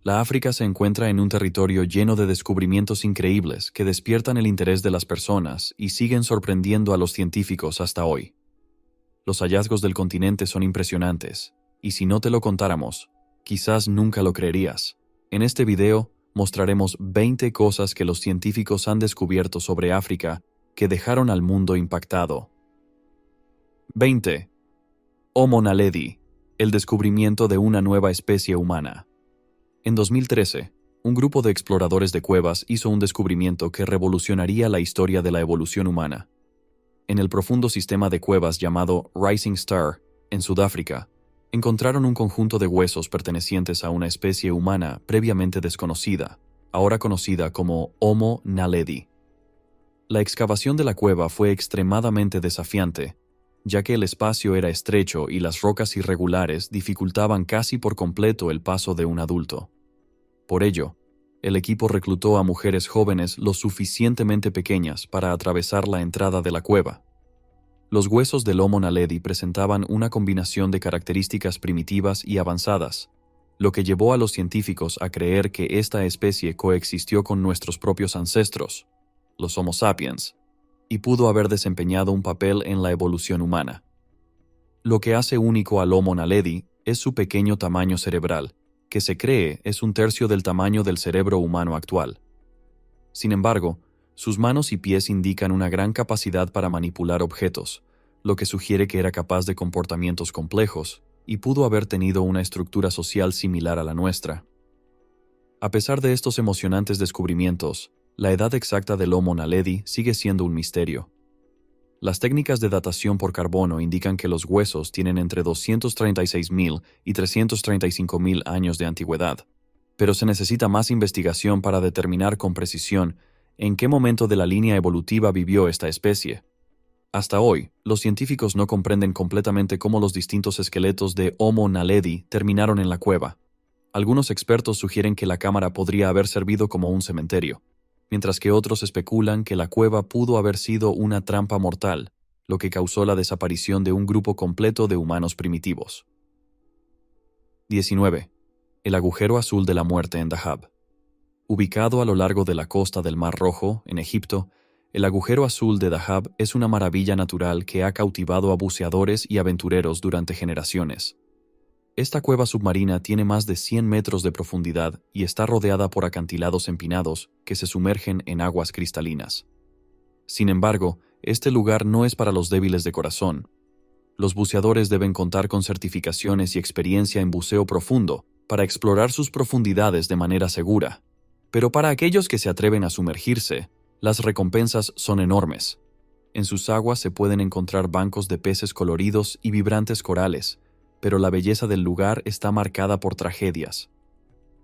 La África se encuentra en un territorio lleno de descubrimientos increíbles que despiertan el interés de las personas y siguen sorprendiendo a los científicos hasta hoy. Los hallazgos del continente son impresionantes, y si no te lo contáramos, quizás nunca lo creerías. En este video mostraremos 20 cosas que los científicos han descubierto sobre África que dejaron al mundo impactado. 20. Homo naledi, el descubrimiento de una nueva especie humana. En 2013, un grupo de exploradores de cuevas hizo un descubrimiento que revolucionaría la historia de la evolución humana. En el profundo sistema de cuevas llamado Rising Star, en Sudáfrica, encontraron un conjunto de huesos pertenecientes a una especie humana previamente desconocida, ahora conocida como Homo naledi. La excavación de la cueva fue extremadamente desafiante, ya que el espacio era estrecho y las rocas irregulares dificultaban casi por completo el paso de un adulto. Por ello, el equipo reclutó a mujeres jóvenes lo suficientemente pequeñas para atravesar la entrada de la cueva. Los huesos del Homo naledi presentaban una combinación de características primitivas y avanzadas, lo que llevó a los científicos a creer que esta especie coexistió con nuestros propios ancestros, los Homo sapiens, y pudo haber desempeñado un papel en la evolución humana. Lo que hace único al Homo naledi es su pequeño tamaño cerebral, que se cree es un tercio del tamaño del cerebro humano actual. Sin embargo, sus manos y pies indican una gran capacidad para manipular objetos, lo que sugiere que era capaz de comportamientos complejos y pudo haber tenido una estructura social similar a la nuestra. A pesar de estos emocionantes descubrimientos, la edad exacta del Homo naledi sigue siendo un misterio. Las técnicas de datación por carbono indican que los huesos tienen entre 236.000 y 335.000 años de antigüedad, pero se necesita más investigación para determinar con precisión en qué momento de la línea evolutiva vivió esta especie. Hasta hoy, los científicos no comprenden completamente cómo los distintos esqueletos de Homo naledi terminaron en la cueva. Algunos expertos sugieren que la cámara podría haber servido como un cementerio, mientras que otros especulan que la cueva pudo haber sido una trampa mortal, lo que causó la desaparición de un grupo completo de humanos primitivos. 19. El agujero azul de la muerte en Dahab. Ubicado a lo largo de la costa del Mar Rojo, en Egipto, el agujero azul de Dahab es una maravilla natural que ha cautivado a buceadores y aventureros durante generaciones. Esta cueva submarina tiene más de 100 metros de profundidad y está rodeada por acantilados empinados que se sumergen en aguas cristalinas. Sin embargo, este lugar no es para los débiles de corazón. Los buceadores deben contar con certificaciones y experiencia en buceo profundo para explorar sus profundidades de manera segura. Pero para aquellos que se atreven a sumergirse, las recompensas son enormes. En sus aguas se pueden encontrar bancos de peces coloridos y vibrantes corales, pero la belleza del lugar está marcada por tragedias.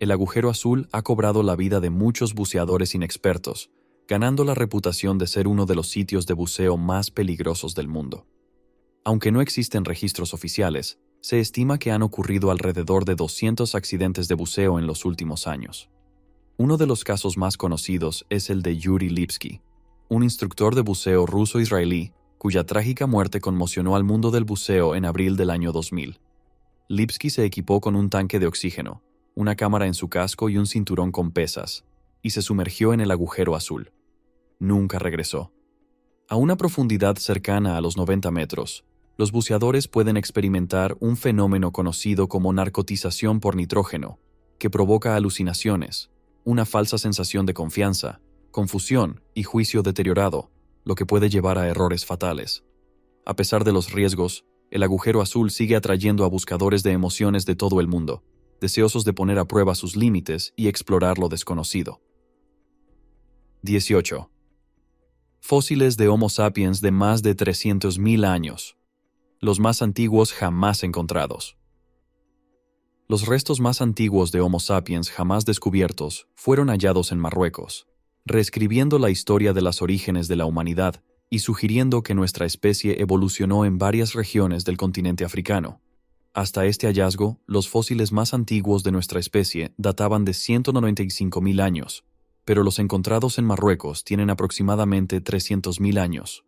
El agujero azul ha cobrado la vida de muchos buceadores inexpertos, ganando la reputación de ser uno de los sitios de buceo más peligrosos del mundo. Aunque no existen registros oficiales, se estima que han ocurrido alrededor de 200 accidentes de buceo en los últimos años. Uno de los casos más conocidos es el de Yuri Lipsky, un instructor de buceo ruso-israelí cuya trágica muerte conmocionó al mundo del buceo en abril del año 2000. Lipsky se equipó con un tanque de oxígeno, una cámara en su casco y un cinturón con pesas, y se sumergió en el agujero azul. Nunca regresó. A una profundidad cercana a los 90 metros, los buceadores pueden experimentar un fenómeno conocido como narcotización por nitrógeno, que provoca alucinaciones, una falsa sensación de confianza, confusión y juicio deteriorado, lo que puede llevar a errores fatales. A pesar de los riesgos, el agujero azul sigue atrayendo a buscadores de emociones de todo el mundo, deseosos de poner a prueba sus límites y explorar lo desconocido. 18. Fósiles de Homo sapiens de más de 300.000 años. Los más antiguos jamás encontrados. Los restos más antiguos de Homo sapiens jamás descubiertos fueron hallados en Marruecos, reescribiendo la historia de los orígenes de la humanidad y sugiriendo que nuestra especie evolucionó en varias regiones del continente africano. Hasta este hallazgo, los fósiles más antiguos de nuestra especie databan de 195.000 años, pero los encontrados en Marruecos tienen aproximadamente 300.000 años.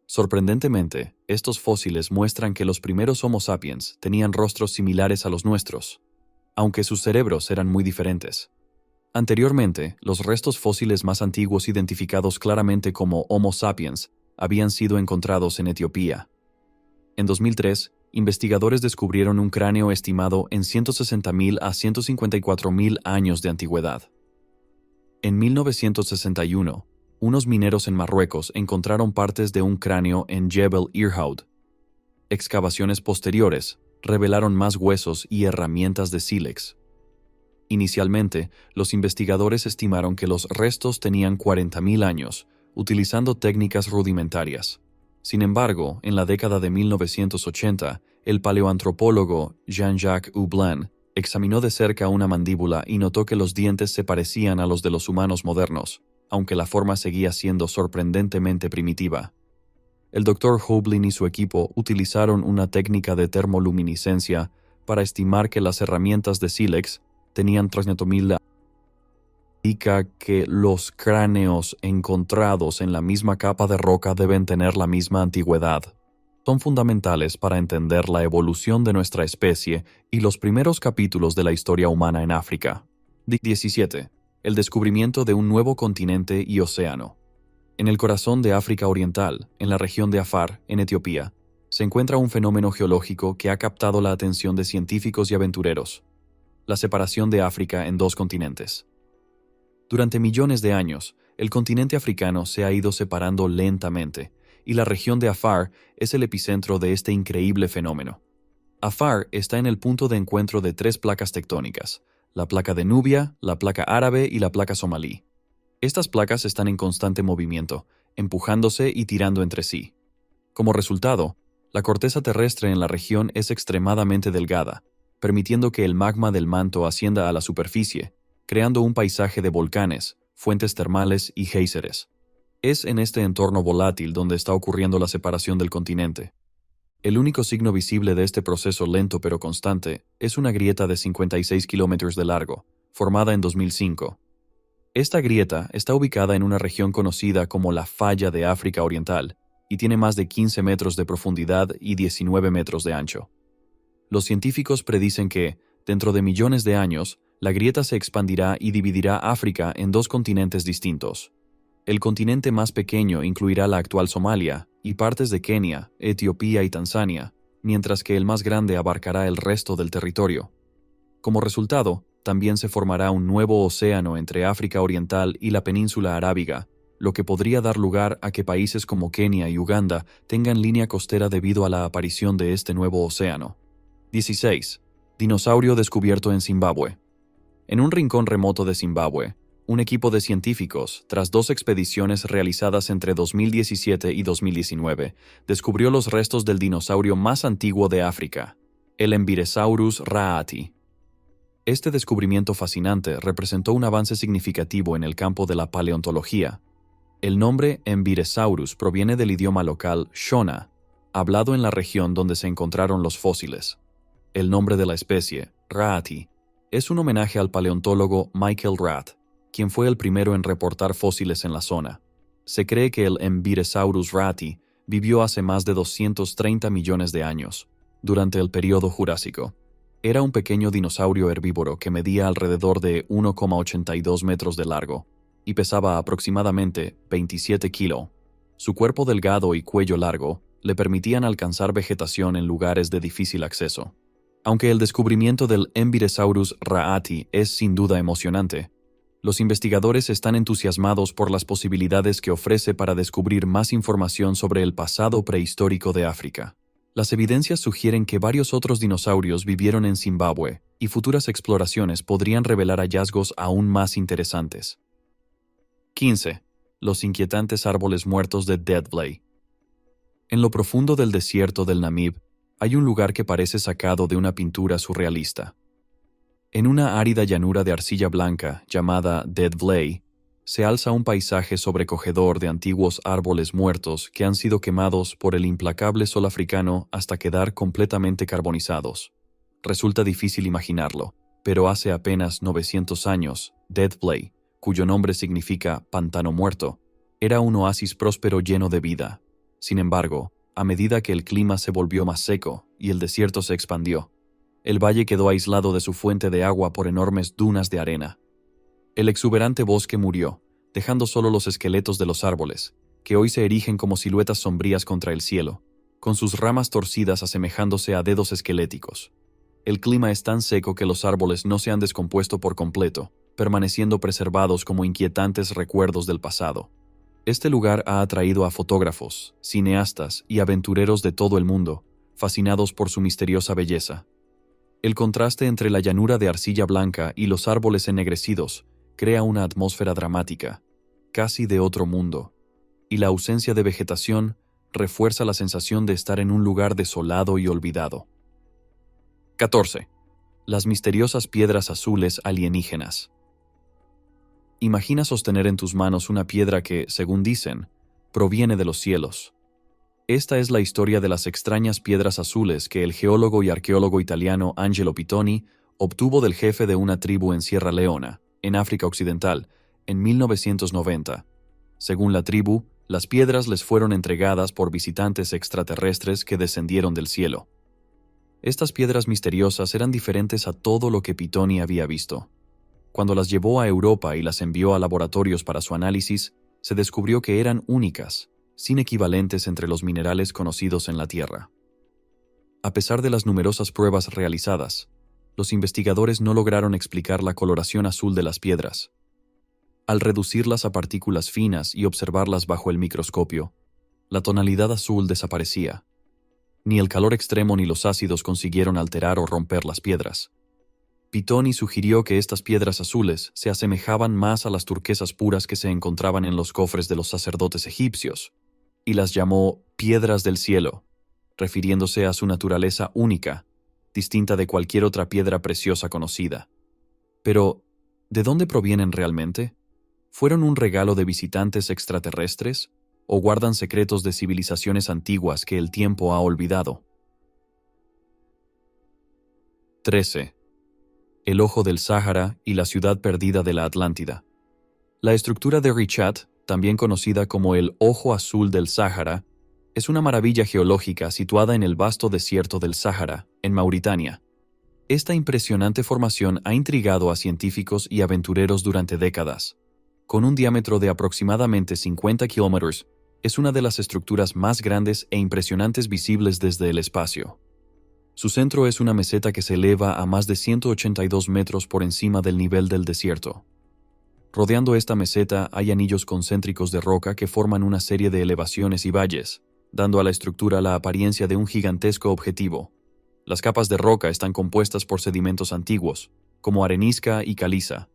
Sorprendentemente, estos fósiles muestran que los primeros Homo sapiens tenían rostros similares a los nuestros. aunque sus cerebros eran muy diferentes. Anteriormente, los restos fósiles más antiguos identificados claramente como Homo sapiens habían sido encontrados en Etiopía. En 2003, investigadores descubrieron un cráneo estimado en 160.000 a 154.000 años de antigüedad. En 1961, unos mineros en Marruecos encontraron partes de un cráneo en Jebel Irhoud. Excavaciones posteriores revelaron más huesos y herramientas de sílex. Inicialmente, los investigadores estimaron que los restos tenían 40.000 años, utilizando técnicas rudimentarias. Sin embargo, en la década de 1980, el paleoantropólogo Jean-Jacques Hublin examinó de cerca una mandíbula y notó que los dientes se parecían a los de los humanos modernos, aunque la forma seguía siendo sorprendentemente primitiva. El Dr. Hublin y su equipo utilizaron una técnica de termoluminiscencia para estimar que las herramientas de sílex tenían 300.000 años. Indica que los cráneos encontrados en la misma capa de roca deben tener la misma antigüedad. Son fundamentales para entender la evolución de nuestra especie y los primeros capítulos de la historia humana en África. 17. El descubrimiento de un nuevo continente y océano. En el corazón de África Oriental, en la región de Afar, en Etiopía, se encuentra un fenómeno geológico que ha captado la atención de científicos y aventureros: la separación de África en dos continentes. Durante millones de años, el continente africano se ha ido separando lentamente, y la región de Afar es el epicentro de este increíble fenómeno. Afar está en el punto de encuentro de tres placas tectónicas: la placa de Nubia, la placa árabe y la placa somalí. Estas placas están en constante movimiento, empujándose y tirando entre sí. Como resultado, la corteza terrestre en la región es extremadamente delgada, permitiendo que el magma del manto ascienda a la superficie, creando un paisaje de volcanes, fuentes termales y géiseres. Es en este entorno volátil donde está ocurriendo la separación del continente. El único signo visible de este proceso lento pero constante es una grieta de 56 kilómetros de largo, formada en 2005. Esta grieta está ubicada en una región conocida como la Falla de África Oriental y tiene más de 15 metros de profundidad y 19 metros de ancho. Los científicos predicen que, dentro de millones de años, la grieta se expandirá y dividirá África en dos continentes distintos. El continente más pequeño incluirá la actual Somalia y partes de Kenia, Etiopía y Tanzania, mientras que el más grande abarcará el resto del territorio. Como resultado, también se formará un nuevo océano entre África Oriental y la península arábiga, lo que podría dar lugar a que países como Kenia y Uganda tengan línea costera debido a la aparición de este nuevo océano. 16. Dinosaurio descubierto en Zimbabue. En un rincón remoto de Zimbabue, un equipo de científicos, tras dos expediciones realizadas entre 2017 y 2019, descubrió los restos del dinosaurio más antiguo de África, el Embiresaurus raati. Este descubrimiento fascinante representó un avance significativo en el campo de la paleontología. El nombre Embiresaurus proviene del idioma local Shona, hablado en la región donde se encontraron los fósiles. El nombre de la especie, raati, es un homenaje al paleontólogo Michael Rath, quien fue el primero en reportar fósiles en la zona. Se cree que el Embiresaurus raati vivió hace más de 230 millones de años, durante el período Jurásico. Era un pequeño dinosaurio herbívoro que medía alrededor de 1,82 metros de largo y pesaba aproximadamente 27 kilos. Su cuerpo delgado y cuello largo le permitían alcanzar vegetación en lugares de difícil acceso. Aunque el descubrimiento del Embiresaurus raati es sin duda emocionante, los investigadores están entusiasmados por las posibilidades que ofrece para descubrir más información sobre el pasado prehistórico de África. Las evidencias sugieren que varios otros dinosaurios vivieron en Zimbabue y futuras exploraciones podrían revelar hallazgos aún más interesantes. 15. Los inquietantes árboles muertos de Dead Valley. En lo profundo del desierto del Namib, hay un lugar que parece sacado de una pintura surrealista. En una árida llanura de arcilla blanca llamada Dead Valley, se alza un paisaje sobrecogedor de antiguos árboles muertos que han sido quemados por el implacable sol africano hasta quedar completamente carbonizados. Resulta difícil imaginarlo, pero hace apenas 900 años, Dead Valley, cuyo nombre significa pantano muerto, era un oasis próspero lleno de vida. Sin embargo, a medida que el clima se volvió más seco y el desierto se expandió, El valle quedó aislado de su fuente de agua por enormes dunas de arena. El exuberante bosque murió, dejando solo los esqueletos de los árboles, que hoy se erigen como siluetas sombrías contra el cielo, con sus ramas torcidas asemejándose a dedos esqueléticos. El clima es tan seco que los árboles no se han descompuesto por completo, permaneciendo preservados como inquietantes recuerdos del pasado. Este lugar ha atraído a fotógrafos, cineastas y aventureros de todo el mundo, fascinados por su misteriosa belleza. El contraste entre la llanura de arcilla blanca y los árboles ennegrecidos crea una atmósfera dramática, casi de otro mundo, y la ausencia de vegetación refuerza la sensación de estar en un lugar desolado y olvidado. 14. Las misteriosas piedras azules alienígenas. Imagina sostener en tus manos una piedra que, según dicen, proviene de los cielos. Esta es la historia de las extrañas piedras azules que el geólogo y arqueólogo italiano Angelo Pittoni obtuvo del jefe de una tribu en Sierra Leona, en África Occidental, en 1990. Según la tribu, las piedras les fueron entregadas por visitantes extraterrestres que descendieron del cielo. Estas piedras misteriosas eran diferentes a todo lo que Pittoni había visto. Cuando las llevó a Europa y las envió a laboratorios para su análisis, se descubrió que eran únicas, sin equivalentes entre los minerales conocidos en la Tierra. A pesar de las numerosas pruebas realizadas, los investigadores no lograron explicar la coloración azul de las piedras. Al reducirlas a partículas finas y observarlas bajo el microscopio, la tonalidad azul desaparecía. Ni el calor extremo ni los ácidos consiguieron alterar o romper las piedras. Pittoni sugirió que estas piedras azules se asemejaban más a las turquesas puras que se encontraban en los cofres de los sacerdotes egipcios, y las llamó piedras del cielo, refiriéndose a su naturaleza única, distinta de cualquier otra piedra preciosa conocida. Pero, ¿de dónde provienen realmente? ¿Fueron un regalo de visitantes extraterrestres o guardan secretos de civilizaciones antiguas que el tiempo ha olvidado? 13. El ojo del Sáhara y la ciudad perdida de la Atlántida. La estructura de Richat, también conocida como el Ojo Azul del Sáhara, es una maravilla geológica situada en el vasto desierto del Sáhara, en Mauritania. Esta impresionante formación ha intrigado a científicos y aventureros durante décadas. Con un diámetro de aproximadamente 50 kilómetros, es una de las estructuras más grandes e impresionantes visibles desde el espacio. Su centro es una meseta que se eleva a más de 182 metros por encima del nivel del desierto. Rodeando esta meseta hay anillos concéntricos de roca que forman una serie de elevaciones y valles, dando a la estructura la apariencia de un gigantesco objetivo. Las capas de roca están compuestas por sedimentos antiguos, como arenisca y caliza.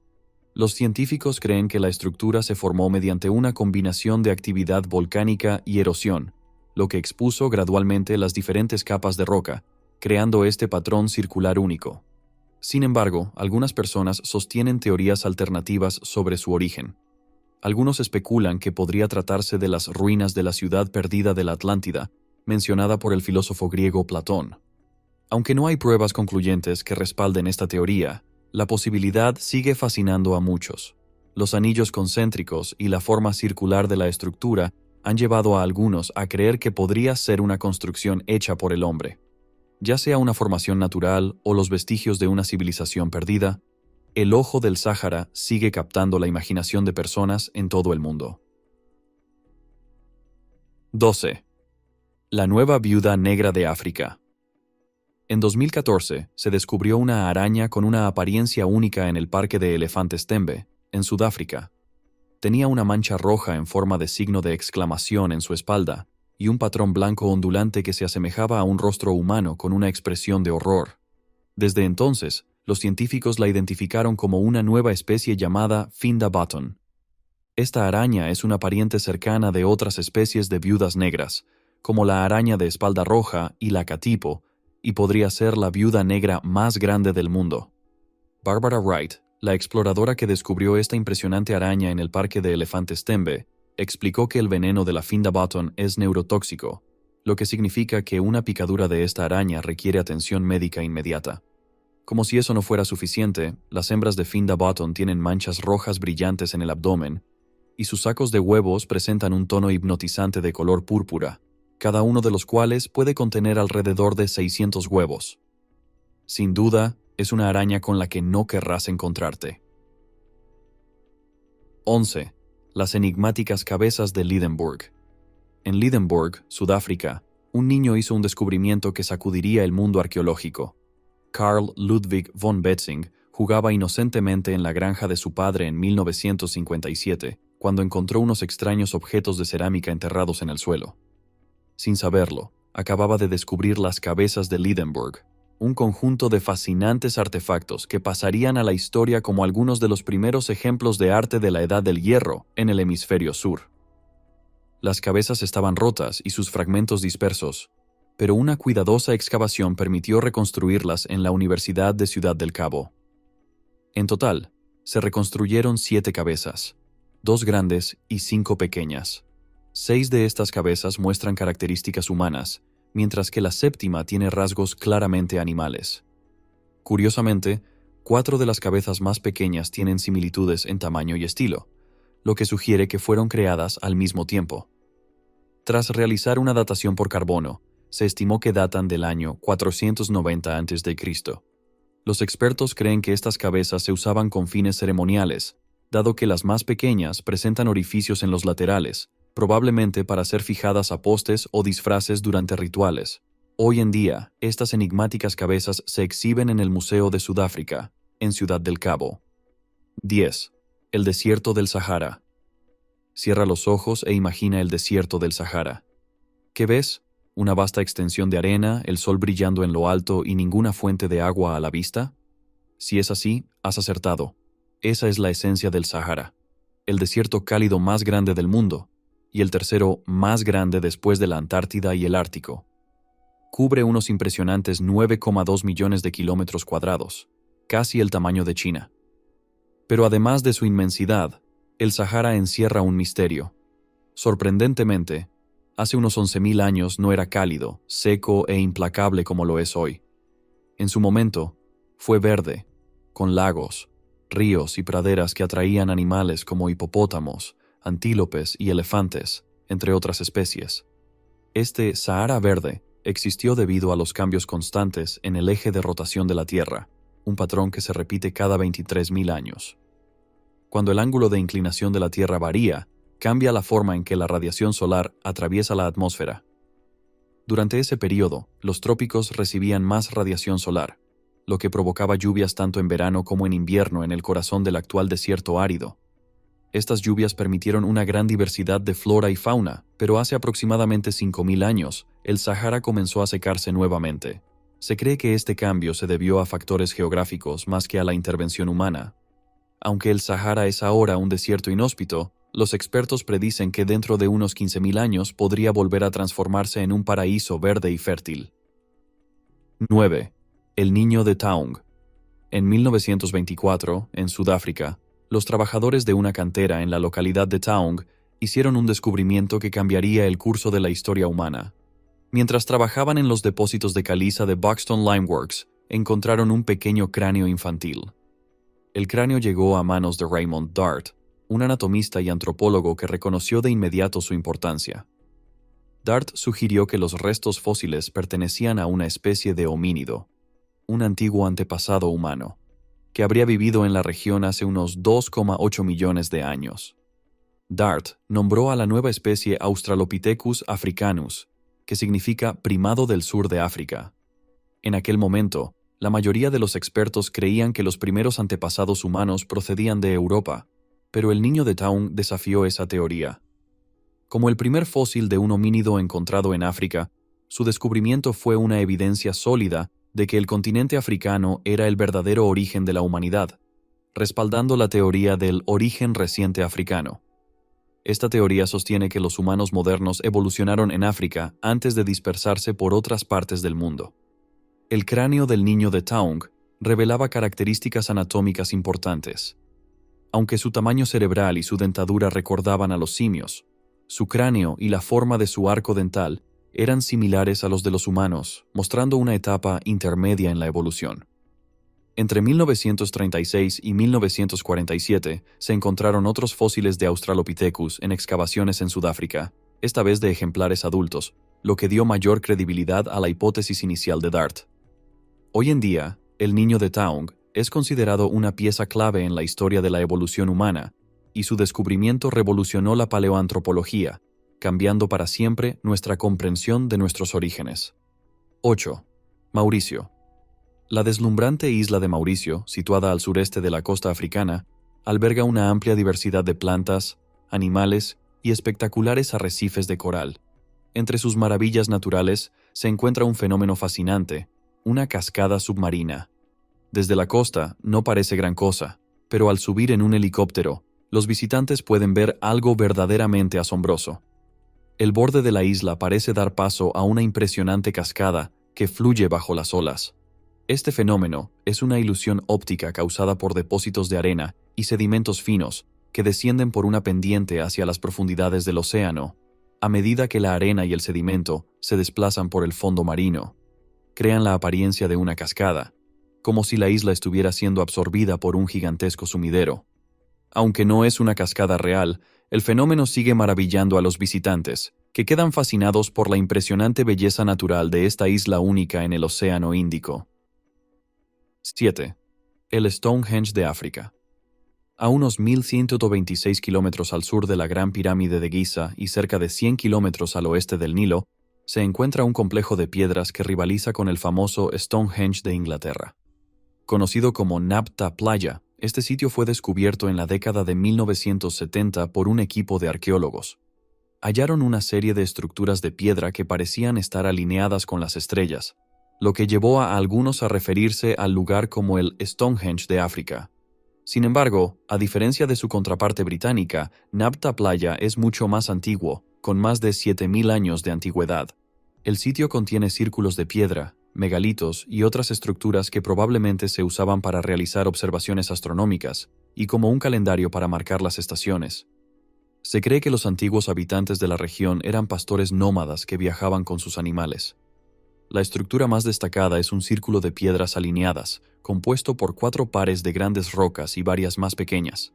Los científicos creen que la estructura se formó mediante una combinación de actividad volcánica y erosión, lo que expuso gradualmente las diferentes capas de roca, creando este patrón circular único. Sin embargo, algunas personas sostienen teorías alternativas sobre su origen. Algunos especulan que podría tratarse de las ruinas de la ciudad perdida de la Atlántida, mencionada por el filósofo griego Platón. Aunque no hay pruebas concluyentes que respalden esta teoría, la posibilidad sigue fascinando a muchos. Los anillos concéntricos y la forma circular de la estructura han llevado a algunos a creer que podría ser una construcción hecha por el hombre. Ya sea una formación natural o los vestigios de una civilización perdida, el ojo del Sáhara sigue captando la imaginación de personas en todo el mundo. 12. La nueva viuda negra de África. En 2014 se descubrió una araña con una apariencia única en el Parque de Elefantes Tembe, en Sudáfrica. Tenía una mancha roja en forma de signo de exclamación en su espalda y un patrón blanco ondulante que se asemejaba a un rostro humano con una expresión de horror. Desde entonces, los científicos la identificaron como una nueva especie llamada Finda Button. Esta araña es una pariente cercana de otras especies de viudas negras, como la araña de espalda roja y la catipo, y podría ser la viuda negra más grande del mundo. Barbara Wright, la exploradora que descubrió esta impresionante araña en el Parque de Elefantes Tembe, explicó que el veneno de la Finda Button es neurotóxico, lo que significa que una picadura de esta araña requiere atención médica inmediata. Como si eso no fuera suficiente, las hembras de Finda Button tienen manchas rojas brillantes en el abdomen, y sus sacos de huevos presentan un tono hipnotizante de color púrpura, cada uno de los cuales puede contener alrededor de 600 huevos. Sin duda, es una araña con la que no querrás encontrarte. 11. Las enigmáticas cabezas de Liedenburg. En Liedenburg, Sudáfrica, un niño hizo un descubrimiento que sacudiría el mundo arqueológico. Carl Ludwig von Betzing jugaba inocentemente en la granja de su padre en 1957, cuando encontró unos extraños objetos de cerámica enterrados en el suelo. Sin saberlo, acababa de descubrir las cabezas de Liedenburg, un conjunto de fascinantes artefactos que pasarían a la historia como algunos de los primeros ejemplos de arte de la Edad del Hierro en el hemisferio sur. Las cabezas estaban rotas y sus fragmentos dispersos, pero una cuidadosa excavación permitió reconstruirlas en la Universidad de Ciudad del Cabo. En total, se reconstruyeron 7 cabezas, 2 grandes y 5 pequeñas. 6 de estas cabezas muestran características humanas, mientras que la séptima tiene rasgos claramente animales. Curiosamente, 4 de las cabezas más pequeñas tienen similitudes en tamaño y estilo, lo que sugiere que fueron creadas al mismo tiempo. Tras realizar una datación por carbono, se estimó que datan del año 490 a.C. Los expertos creen que estas cabezas se usaban con fines ceremoniales, dado que las más pequeñas presentan orificios en los laterales, probablemente para ser fijadas a postes o disfraces durante rituales. Hoy en día, estas enigmáticas cabezas se exhiben en el Museo de Sudáfrica, en Ciudad del Cabo. 10. El desierto del Sahara. Cierra los ojos e imagina el desierto del Sahara. ¿Qué ves? ¿Una vasta extensión de arena, el sol brillando en lo alto y ninguna fuente de agua a la vista? Si es así, has acertado. Esa es la esencia del Sahara, el desierto cálido más grande del mundo, y el tercero más grande después de la Antártida y el Ártico. Cubre unos impresionantes 9,2 millones de kilómetros cuadrados, casi el tamaño de China. Pero además de su inmensidad, el Sahara encierra un misterio. Sorprendentemente, hace unos 11.000 años no era cálido, seco e implacable como lo es hoy. En su momento, fue verde, con lagos, ríos y praderas que atraían animales como hipopótamos, antílopes y elefantes, entre otras especies. Este Sahara verde existió debido a los cambios constantes en el eje de rotación de la Tierra, un patrón que se repite cada 23.000 años. Cuando el ángulo de inclinación de la Tierra varía, cambia la forma en que la radiación solar atraviesa la atmósfera. Durante ese periodo, los trópicos recibían más radiación solar, lo que provocaba lluvias tanto en verano como en invierno en el corazón del actual desierto árido. Estas lluvias permitieron una gran diversidad de flora y fauna, pero hace aproximadamente 5.000 años, el Sahara comenzó a secarse nuevamente. Se cree que este cambio se debió a factores geográficos más que a la intervención humana. Aunque el Sahara es ahora un desierto inhóspito, los expertos predicen que dentro de unos 15.000 años podría volver a transformarse en un paraíso verde y fértil. 9. El niño de Taung. En 1924, en Sudáfrica, los trabajadores de una cantera en la localidad de Taung hicieron un descubrimiento que cambiaría el curso de la historia humana. Mientras trabajaban en los depósitos de caliza de Buxton Lime Works, encontraron un pequeño cráneo infantil. El cráneo llegó a manos de Raymond Dart, un anatomista y antropólogo que reconoció de inmediato su importancia. Dart sugirió que los restos fósiles pertenecían a una especie de homínido, un antiguo antepasado humano, que habría vivido en la región hace unos 2,8 millones de años. Dart nombró a la nueva especie Australopithecus africanus, que significa primado del sur de África. En aquel momento, la mayoría de los expertos creían que los primeros antepasados humanos procedían de Europa, pero el niño de Taung desafió esa teoría. Como el primer fósil de un homínido encontrado en África, su descubrimiento fue una evidencia sólida de que el continente africano era el verdadero origen de la humanidad, respaldando la teoría del origen reciente africano. Esta teoría sostiene que los humanos modernos evolucionaron en África antes de dispersarse por otras partes del mundo. El cráneo del niño de Taung revelaba características anatómicas importantes. Aunque su tamaño cerebral y su dentadura recordaban a los simios, su cráneo y la forma de su arco dental eran similares a los de los humanos, mostrando una etapa intermedia en la evolución. Entre 1936 y 1947 se encontraron otros fósiles de Australopithecus en excavaciones en Sudáfrica, esta vez de ejemplares adultos, lo que dio mayor credibilidad a la hipótesis inicial de Dart. Hoy en día, el niño de Taung es considerado una pieza clave en la historia de la evolución humana, y su descubrimiento revolucionó la paleoantropología, cambiando para siempre nuestra comprensión de nuestros orígenes. 8. Mauricio. La deslumbrante isla de Mauricio, situada al sureste de la costa africana, alberga una amplia diversidad de plantas, animales y espectaculares arrecifes de coral. Entre sus maravillas naturales se encuentra un fenómeno fascinante, una cascada submarina. Desde la costa no parece gran cosa, pero al subir en un helicóptero, los visitantes pueden ver algo verdaderamente asombroso. El borde de la isla parece dar paso a una impresionante cascada que fluye bajo las olas. Este fenómeno es una ilusión óptica causada por depósitos de arena y sedimentos finos que descienden por una pendiente hacia las profundidades del océano, a medida que la arena y el sedimento se desplazan por el fondo marino. Crean la apariencia de una cascada, como si la isla estuviera siendo absorbida por un gigantesco sumidero. Aunque no es una cascada real, el fenómeno sigue maravillando a los visitantes, que quedan fascinados por la impresionante belleza natural de esta isla única en el Océano Índico. 7. El Stonehenge de África. A unos 1.126 kilómetros al sur de la Gran Pirámide de Giza y cerca de 100 kilómetros al oeste del Nilo, se encuentra un complejo de piedras que rivaliza con el famoso Stonehenge de Inglaterra. Conocido como Nabta Playa, este sitio fue descubierto en la década de 1970 por un equipo de arqueólogos. Hallaron una serie de estructuras de piedra que parecían estar alineadas con las estrellas, lo que llevó a algunos a referirse al lugar como el Stonehenge de África. Sin embargo, a diferencia de su contraparte británica, Nabta Playa es mucho más antiguo, con más de 7.000 años de antigüedad. El sitio contiene círculos de piedra, megalitos y otras estructuras que probablemente se usaban para realizar observaciones astronómicas, y como un calendario para marcar las estaciones. Se cree que los antiguos habitantes de la región eran pastores nómadas que viajaban con sus animales. La estructura más destacada es un círculo de piedras alineadas, compuesto por 4 pares de grandes rocas y varias más pequeñas.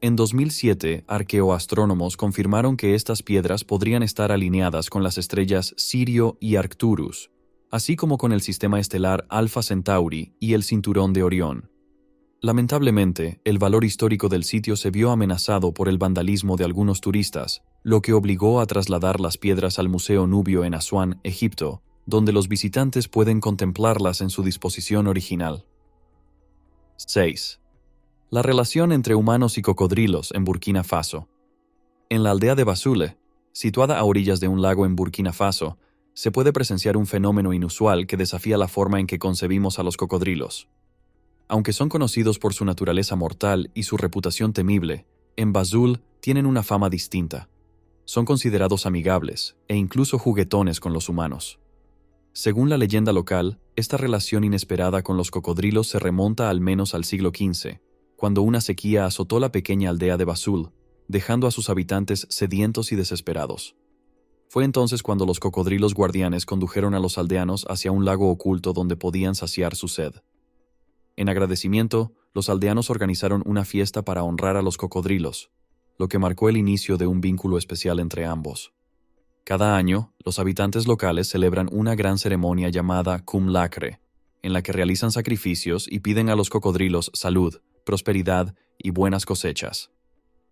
En 2007, arqueoastrónomos confirmaron que estas piedras podrían estar alineadas con las estrellas Sirio y Arcturus, así como con el sistema estelar Alpha Centauri y el cinturón de Orión. Lamentablemente, el valor histórico del sitio se vio amenazado por el vandalismo de algunos turistas, lo que obligó a trasladar las piedras al Museo Nubio en Asuán, Egipto, donde los visitantes pueden contemplarlas en su disposición original. 6. La relación entre humanos y cocodrilos en Burkina Faso. En la aldea de Basule, situada a orillas de un lago en Burkina Faso, se puede presenciar un fenómeno inusual que desafía la forma en que concebimos a los cocodrilos. Aunque son conocidos por su naturaleza mortal y su reputación temible, en Basule tienen una fama distinta. Son considerados amigables e incluso juguetones con los humanos. Según la leyenda local, esta relación inesperada con los cocodrilos se remonta al menos al siglo XV, cuando una sequía azotó la pequeña aldea de Basule, dejando a sus habitantes sedientos y desesperados. Fue entonces cuando los cocodrilos guardianes condujeron a los aldeanos hacia un lago oculto donde podían saciar su sed. En agradecimiento, los aldeanos organizaron una fiesta para honrar a los cocodrilos, lo que marcó el inicio de un vínculo especial entre ambos. Cada año, los habitantes locales celebran una gran ceremonia llamada Cum Lacre, en la que realizan sacrificios y piden a los cocodrilos salud, prosperidad y buenas cosechas.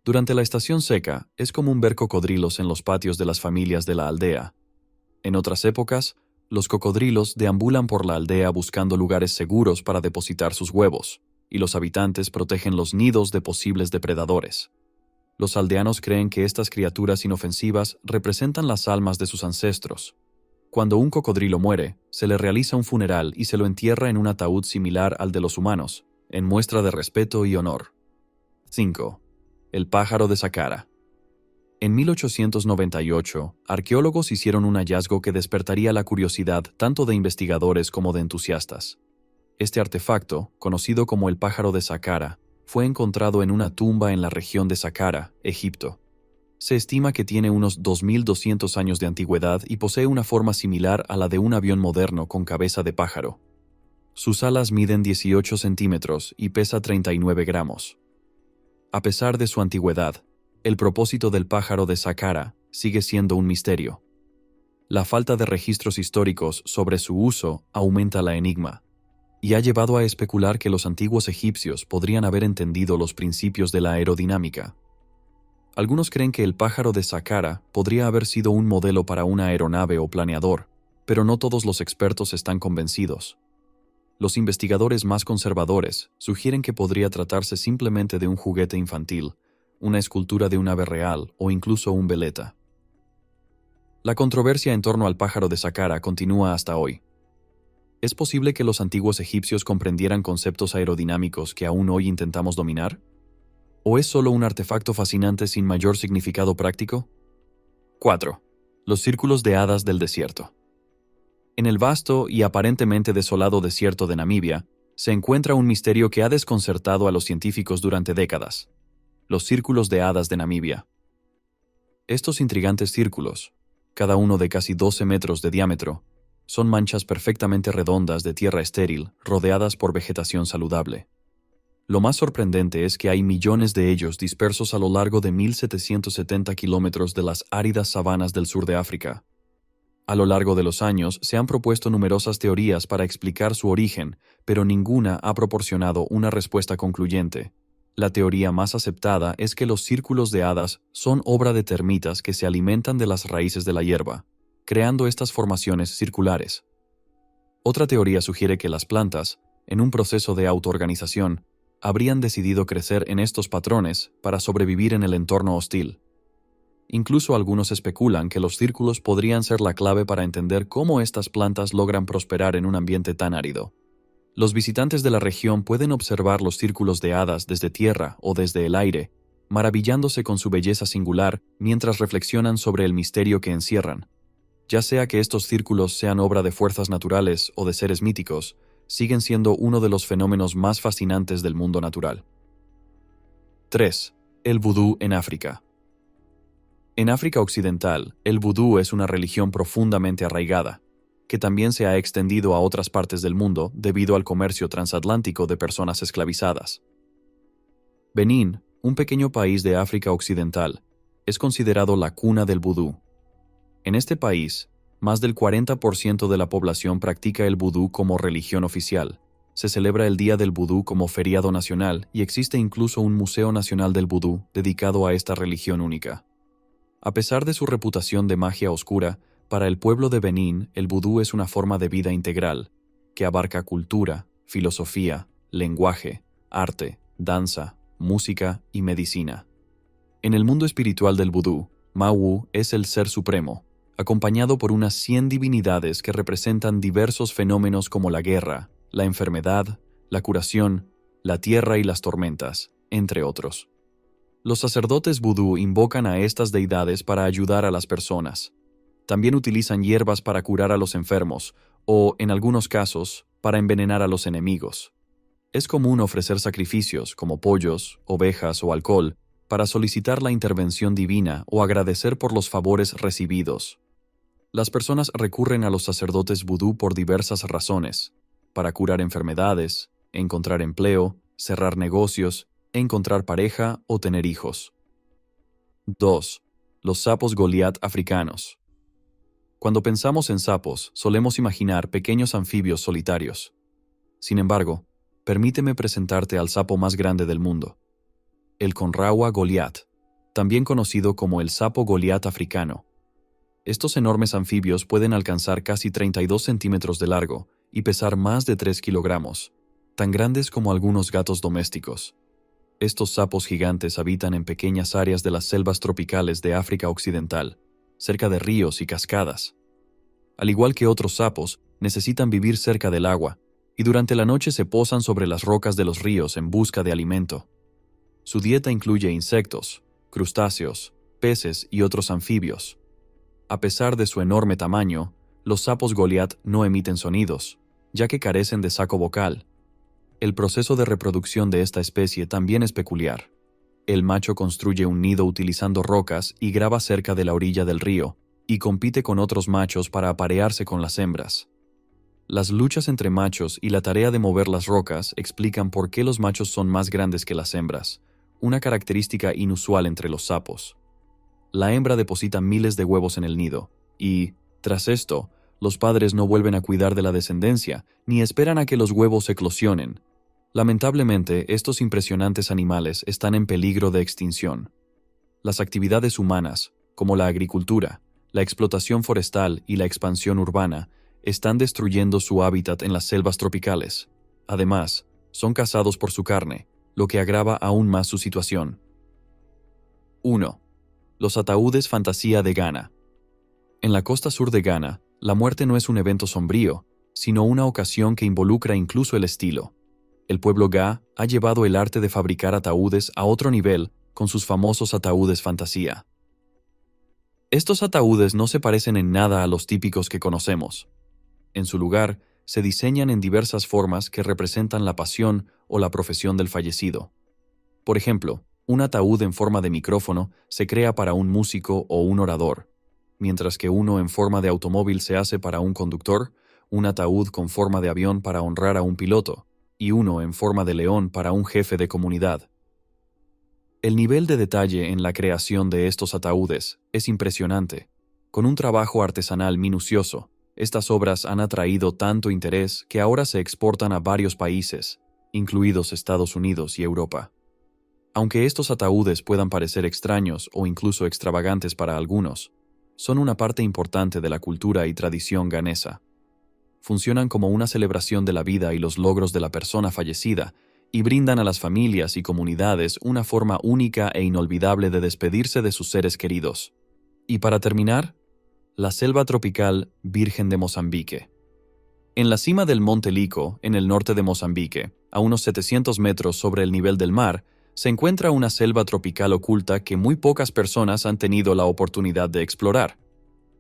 Durante la estación seca, es común ver cocodrilos en los patios de las familias de la aldea. En otras épocas, los cocodrilos deambulan por la aldea buscando lugares seguros para depositar sus huevos, y los habitantes protegen los nidos de posibles depredadores. Los aldeanos creen que estas criaturas inofensivas representan las almas de sus ancestros. Cuando un cocodrilo muere, se le realiza un funeral y se lo entierra en un ataúd similar al de los humanos, en muestra de respeto y honor. 5. El pájaro de Saqqara. En 1898, arqueólogos hicieron un hallazgo que despertaría la curiosidad tanto de investigadores como de entusiastas. Este artefacto, conocido como el pájaro de Saqqara, fue encontrado en una tumba en la región de Saqqara, Egipto. Se estima que tiene unos 2.200 años de antigüedad y posee una forma similar a la de un avión moderno con cabeza de pájaro. Sus alas miden 18 centímetros y pesa 39 gramos. A pesar de su antigüedad, el propósito del pájaro de Saqqara sigue siendo un misterio. La falta de registros históricos sobre su uso aumenta la enigma. y ha llevado a especular que los antiguos egipcios podrían haber entendido los principios de la aerodinámica. Algunos creen que el pájaro de Saqqara podría haber sido un modelo para una aeronave o planeador, pero no todos los expertos están convencidos. Los investigadores más conservadores sugieren que podría tratarse simplemente de un juguete infantil, una escultura de un ave real o incluso un veleta. La controversia en torno al pájaro de Saqqara continúa hasta hoy. ¿Es posible que los antiguos egipcios comprendieran conceptos aerodinámicos que aún hoy intentamos dominar? ¿O es solo un artefacto fascinante sin mayor significado práctico? 4. Los círculos de hadas del desierto. En el vasto y aparentemente desolado desierto de Namibia, se encuentra un misterio que ha desconcertado a los científicos durante décadas: los círculos de hadas de Namibia. Estos intrigantes círculos, cada uno de casi 12 metros de diámetro, son manchas perfectamente redondas de tierra estéril, rodeadas por vegetación saludable. Lo más sorprendente es que hay millones de ellos dispersos a lo largo de 1.770 kilómetros de las áridas sabanas del sur de África. A lo largo de los años se han propuesto numerosas teorías para explicar su origen, pero ninguna ha proporcionado una respuesta concluyente. La teoría más aceptada es que los círculos de hadas son obra de termitas que se alimentan de las raíces de la hierba, creando estas formaciones circulares. Otra teoría sugiere que las plantas, en un proceso de autoorganización, habrían decidido crecer en estos patrones para sobrevivir en el entorno hostil. Incluso algunos especulan que los círculos podrían ser la clave para entender cómo estas plantas logran prosperar en un ambiente tan árido. Los visitantes de la región pueden observar los círculos de hadas desde tierra o desde el aire, maravillándose con su belleza singular mientras reflexionan sobre el misterio que encierran. Ya sea que estos círculos sean obra de fuerzas naturales o de seres míticos, siguen siendo uno de los fenómenos más fascinantes del mundo natural. 3. El vudú en África. En África Occidental, el vudú es una religión profundamente arraigada, que también se ha extendido a otras partes del mundo debido al comercio transatlántico de personas esclavizadas. Benín, un pequeño país de África Occidental, es considerado la cuna del vudú. En este país, más del 40% de la población practica el vudú como religión oficial. Se celebra el Día del Vudú como feriado nacional y existe incluso un Museo Nacional del Vudú dedicado a esta religión única. A pesar de su reputación de magia oscura, para el pueblo de Benín, el vudú es una forma de vida integral, que abarca cultura, filosofía, lenguaje, arte, danza, música y medicina. En el mundo espiritual del vudú, Mawu es el ser supremo, acompañado por unas 100 divinidades que representan diversos fenómenos como la guerra, la enfermedad, la curación, la tierra y las tormentas, entre otros. Los sacerdotes vudú invocan a estas deidades para ayudar a las personas. También utilizan hierbas para curar a los enfermos, o, en algunos casos, para envenenar a los enemigos. Es común ofrecer sacrificios, como pollos, ovejas o alcohol, para solicitar la intervención divina o agradecer por los favores recibidos. Las personas recurren a los sacerdotes vudú por diversas razones: para curar enfermedades, encontrar empleo, cerrar negocios, encontrar pareja o tener hijos. 2. Los sapos Goliat africanos. Cuando pensamos en sapos, solemos imaginar pequeños anfibios solitarios. Sin embargo, permíteme presentarte al sapo más grande del mundo, el Conrawa Goliat, también conocido como el sapo Goliat africano. Estos enormes anfibios pueden alcanzar casi 32 centímetros de largo y pesar más de 3 kilogramos, tan grandes como algunos gatos domésticos. Estos sapos gigantes habitan en pequeñas áreas de las selvas tropicales de África Occidental, cerca de ríos y cascadas. Al igual que otros sapos, necesitan vivir cerca del agua, y durante la noche se posan sobre las rocas de los ríos en busca de alimento. Su dieta incluye insectos, crustáceos, peces y otros anfibios. A pesar de su enorme tamaño, los sapos Goliat no emiten sonidos, ya que carecen de saco vocal. El proceso de reproducción de esta especie también es peculiar. El macho construye un nido utilizando rocas y grava cerca de la orilla del río, y compite con otros machos para aparearse con las hembras. Las luchas entre machos y la tarea de mover las rocas explican por qué los machos son más grandes que las hembras, una característica inusual entre los sapos. La hembra deposita miles de huevos en el nido, y, tras esto, Los padres no vuelven a cuidar de la descendencia, ni esperan a que los huevos eclosionen. Lamentablemente, estos impresionantes animales están en peligro de extinción. Las actividades humanas, como la agricultura, la explotación forestal y la expansión urbana, están destruyendo su hábitat en las selvas tropicales. Además, son cazados por su carne, lo que agrava aún más su situación. 1. Los ataúdes fantasía de Ghana. En la costa sur de Ghana, la muerte no es un evento sombrío, sino una ocasión que involucra incluso el estilo. El pueblo Ga ha llevado el arte de fabricar ataúdes a otro nivel con sus famosos ataúdes fantasía. Estos ataúdes no se parecen en nada a los típicos que conocemos. En su lugar, se diseñan en diversas formas que representan la pasión o la profesión del fallecido. Por ejemplo, un ataúd en forma de micrófono se crea para un músico o un orador, mientras que uno en forma de automóvil se hace para un conductor, un ataúd con forma de avión para honrar a un piloto, y uno en forma de león para un jefe de comunidad. El nivel de detalle en la creación de estos ataúdes es impresionante. Con un trabajo artesanal minucioso, estas obras han atraído tanto interés que ahora se exportan a varios países, incluidos Estados Unidos y Europa. Aunque estos ataúdes puedan parecer extraños o incluso extravagantes para algunos, son una parte importante de la cultura y tradición ghanesa. Funcionan como una celebración de la vida y los logros de la persona fallecida y brindan a las familias y comunidades una forma única e inolvidable de despedirse de sus seres queridos. Y para terminar, la selva tropical Virgen de Mozambique. En la cima del Monte Lico, en el norte de Mozambique, a unos 700 metros sobre el nivel del mar, se encuentra una selva tropical oculta que muy pocas personas han tenido la oportunidad de explorar.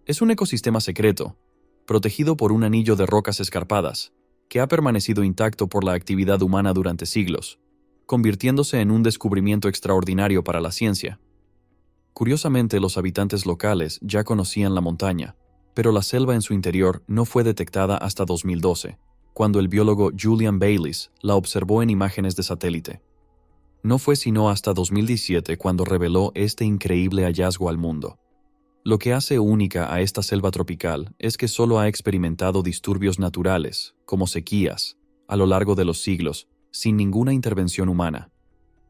Es un ecosistema secreto, protegido por un anillo de rocas escarpadas, que ha permanecido intacto por la actividad humana durante siglos, convirtiéndose en un descubrimiento extraordinario para la ciencia. Curiosamente, los habitantes locales ya conocían la montaña, pero la selva en su interior no fue detectada hasta 2012, cuando el biólogo Julian Bayliss la observó en imágenes de satélite. No fue sino hasta 2017 cuando reveló este increíble hallazgo al mundo. Lo que hace única a esta selva tropical es que solo ha experimentado disturbios naturales, como sequías, a lo largo de los siglos, sin ninguna intervención humana.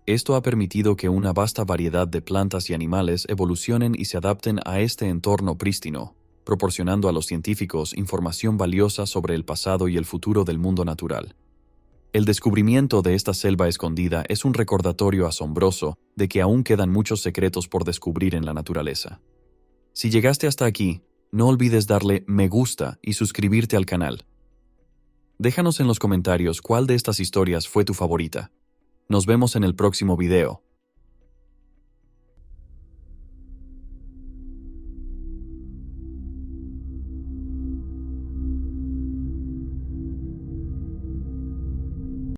Esto ha permitido que una vasta variedad de plantas y animales evolucionen y se adapten a este entorno prístino, proporcionando a los científicos información valiosa sobre el pasado y el futuro del mundo natural. El descubrimiento de esta selva escondida es un recordatorio asombroso de que aún quedan muchos secretos por descubrir en la naturaleza. Si llegaste hasta aquí, no olvides darle me gusta y suscribirte al canal. Déjanos en los comentarios cuál de estas historias fue tu favorita. Nos vemos en el próximo video.